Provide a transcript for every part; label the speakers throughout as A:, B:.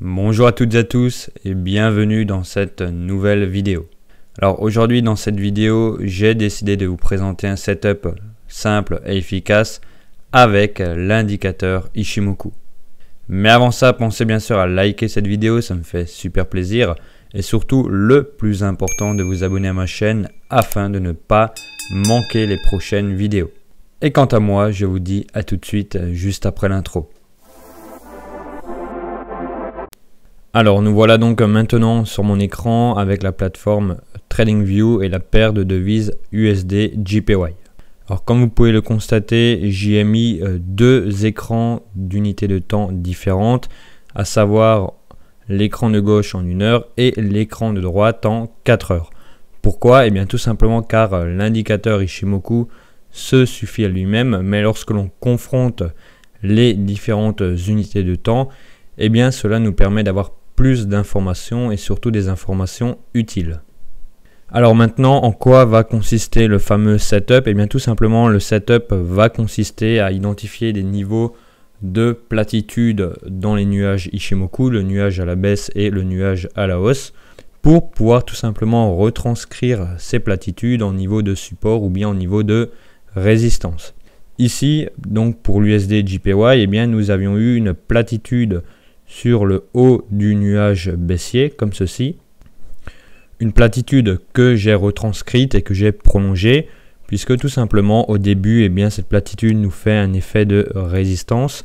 A: Bonjour à toutes et à tous et bienvenue dans cette nouvelle vidéo. Alors aujourd'hui dans cette vidéo, j'ai décidé de vous présenter un setup simple et efficace avec l'indicateur Ichimoku. Mais avant ça, pensez bien sûr à liker cette vidéo, ça me fait super plaisir. Et surtout, le plus important, de vous abonner à ma chaîne afin de ne pas manquer les prochaines vidéos. Et quant à moi, je vous dis à tout de suite juste après l'intro. Alors nous voilà donc maintenant sur mon écran avec la plateforme TradingView et la paire de devises USD JPY. Alors comme vous pouvez le constater, j'y ai mis deux écrans d'unités de temps différentes, à savoir l'écran de gauche en 1 heure et l'écran de droite en 4 heures. Pourquoi? Eh bien tout simplement car l'indicateur Ichimoku se suffit à lui-même, mais lorsque l'on confronte les différentes unités de temps, eh bien cela nous permet d'avoir plus d'informations et surtout des informations utiles. Alors maintenant, en quoi va consister le fameux setup? Eh bien tout simplement, le setup va consister à identifier des niveaux de platitude dans les nuages Ichimoku, le nuage à la baisse et le nuage à la hausse, pour pouvoir tout simplement retranscrire ces platitudes en niveau de support ou bien en niveau de résistance. Ici, donc pour l'USD JPY, eh bien nous avions eu une platitude sur le haut du nuage baissier comme ceci, une platitude que j'ai retranscrite et que j'ai prolongée, puisque tout simplement au début, eh bien, cette platitude nous fait un effet de résistance,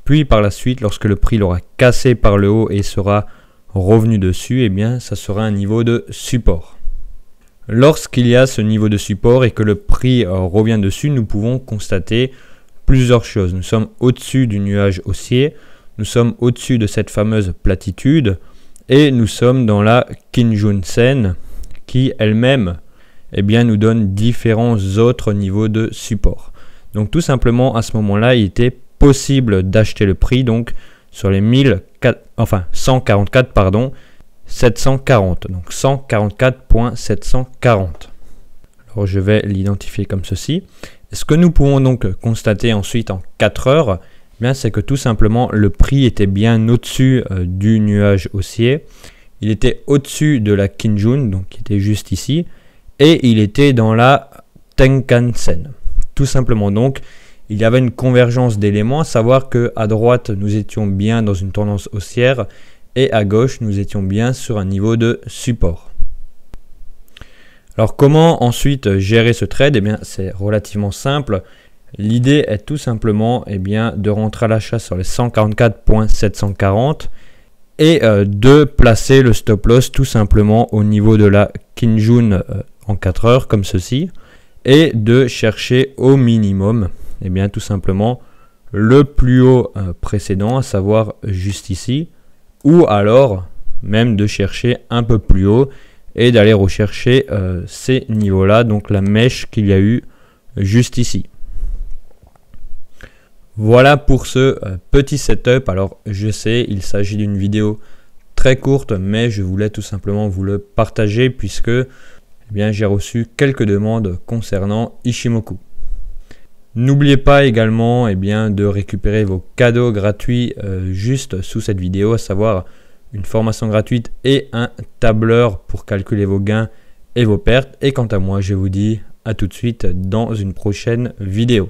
A: puis par la suite, lorsque le prix l'aura cassé par le haut et sera revenu dessus, eh bien ça sera un niveau de support. Lorsqu'il y a ce niveau de support et que le prix revient dessus, nous pouvons constater plusieurs choses. Nous sommes au-dessus du nuage haussier, nous sommes au-dessus de cette fameuse platitude et nous sommes dans la Kijun Sen qui elle-même nous donne différents autres niveaux de support. Donc tout simplement à ce moment-là, il était possible d'acheter le prix donc sur les 144 740, donc 144.740. Alors je vais l'identifier comme ceci. Et ce que nous pouvons donc constater ensuite en 4 heures, c'est que tout simplement le prix était bien au-dessus du nuage haussier. Il était au-dessus de la Kijun, donc qui était juste ici, et il était dans la Tenkan Sen. Tout simplement donc, il y avait une convergence d'éléments, à savoir que à droite nous étions bien dans une tendance haussière et à gauche nous étions bien sur un niveau de support. Alors comment ensuite gérer ce trade? Eh bien c'est relativement simple. L'idée est tout simplement de rentrer à l'achat sur les 144.740 et de placer le stop loss tout simplement au niveau de la Kijun en 4 heures comme ceci et de chercher au minimum tout simplement le plus haut précédent, à savoir juste ici, ou alors même de chercher un peu plus haut et d'aller rechercher ces niveaux là, donc la mèche qu'il y a eu juste ici. Voilà pour ce petit setup. Alors je sais, il s'agit d'une vidéo très courte, mais je voulais tout simplement vous le partager puisque j'ai reçu quelques demandes concernant Ichimoku. N'oubliez pas également de récupérer vos cadeaux gratuits juste sous cette vidéo, à savoir une formation gratuite et un tableur pour calculer vos gains et vos pertes. Et quant à moi, je vous dis à tout de suite dans une prochaine vidéo.